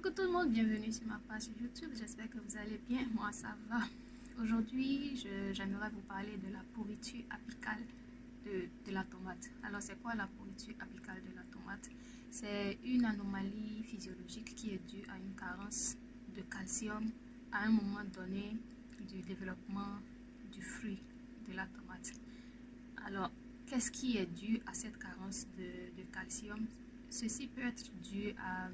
Coucou tout le monde, bienvenue sur ma page YouTube, j'espère que vous allez bien, moi ça va. Aujourd'hui, j'aimerais vous parler de la pourriture apicale de la tomate. Alors c'est quoi la pourriture apicale de la tomate? C'est une anomalie physiologique qui est due à une carence de calcium à un moment donné du développement du fruit de la tomate. Alors, qu'est-ce qui est dû à cette carence de calcium? Ceci peut être dû à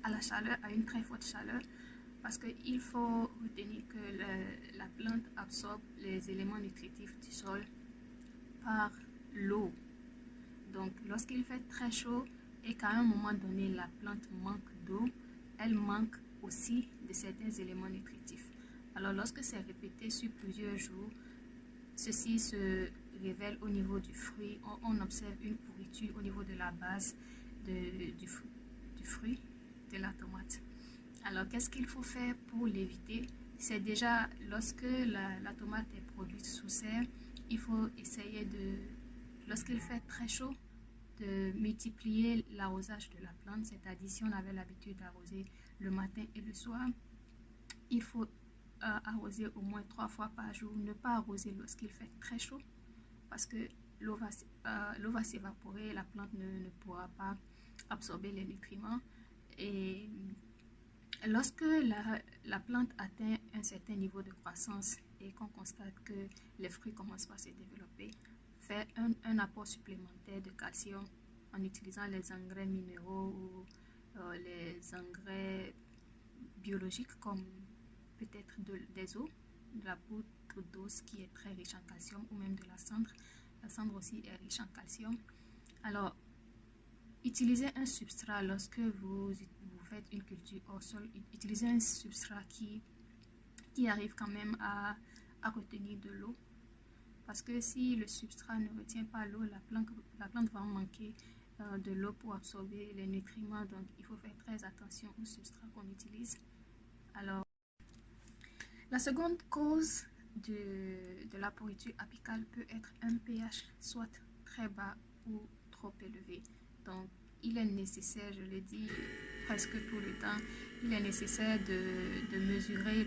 la chaleur, à une très forte chaleur, parce qu'il faut retenir que la plante absorbe les éléments nutritifs du sol par l'eau. Donc, lorsqu'il fait très chaud et qu'à un moment donné, la plante manque d'eau, elle manque aussi de certains éléments nutritifs. Alors, lorsque c'est répété sur plusieurs jours, ceci se révèle au niveau du fruit. On observe une pourriture au niveau de la base du fruit de la tomate. Alors, qu'est-ce qu'il faut faire pour l'éviter? C'est déjà lorsque la tomate est produite sous serre, il faut essayer lorsqu'il fait très chaud, de multiplier l'arrosage de la plante. C'est-à-dire, si on avait l'habitude d'arroser le matin et le soir, il faut arroser au moins 3 fois par jour. Ne pas arroser lorsqu'il fait très chaud, parce que l'eau va s'évaporer, la plante ne pourra pas absorber les nutriments. Et lorsque la plante atteint un certain niveau de croissance et qu'on constate que les fruits commencent à se développer, faire un apport supplémentaire de calcium en utilisant les engrais minéraux ou les engrais biologiques comme peut-être des eaux, de la poudre d'os qui est très riche en calcium, ou même de la cendre. La cendre aussi est riche en calcium. Alors, utilisez un substrat lorsque vous faites une culture hors sol. Utilisez un substrat qui arrive quand même à retenir de l'eau. Parce que si le substrat ne retient pas l'eau, la plante va manquer de l'eau pour absorber les nutriments. Donc, il faut faire très attention au substrat qu'on utilise. Alors, la seconde cause de la pourriture apicale peut être un pH soit très bas ou trop élevé. Donc, il est nécessaire, je le dis presque tout le temps, il est nécessaire de mesurer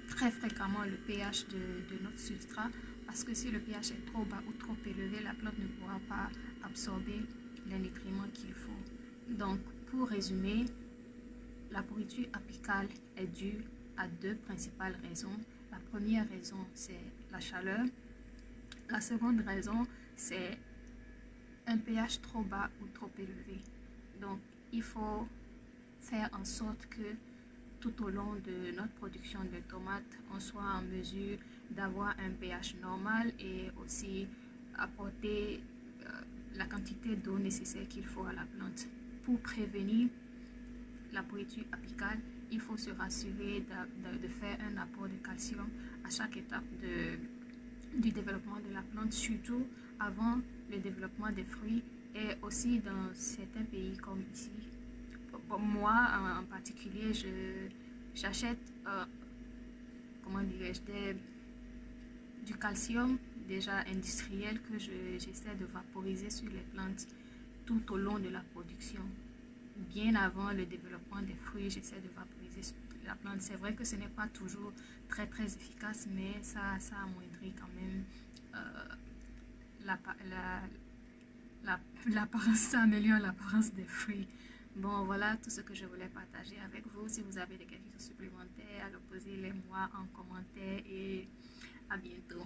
très fréquemment le pH de notre substrat, parce que si le pH est trop bas ou trop élevé, la plante ne pourra pas absorber les nutriments qu'il faut. Donc, pour résumer, la pourriture apicale est due à 2 principales raisons. La première raison, c'est la chaleur. La seconde raison, c'est un pH trop bas ou trop élevé. Donc, il faut faire en sorte que tout au long de notre production de tomates, on soit en mesure d'avoir un pH normal et aussi apporter la quantité d'eau nécessaire qu'il faut à la plante. Pour prévenir la pourriture apicale, il faut se rassurer de faire un apport de calcium à chaque étape du développement de la plante, surtout avant le développement des fruits, et aussi dans certains pays comme ici. Moi en particulier, j'achète du calcium déjà industriel que j'essaie de vaporiser sur les plantes tout au long de la production. Bien avant le développement des fruits, j'essaie de vaporiser sur la plante. C'est vrai que ce n'est pas toujours très efficace, mais ça amoindrit quand même l'apparence, ça améliore l'apparence des fruits. Bon, voilà tout ce que je voulais partager avec vous. Si vous avez des questions supplémentaires, posez-les moi en commentaire et à bientôt.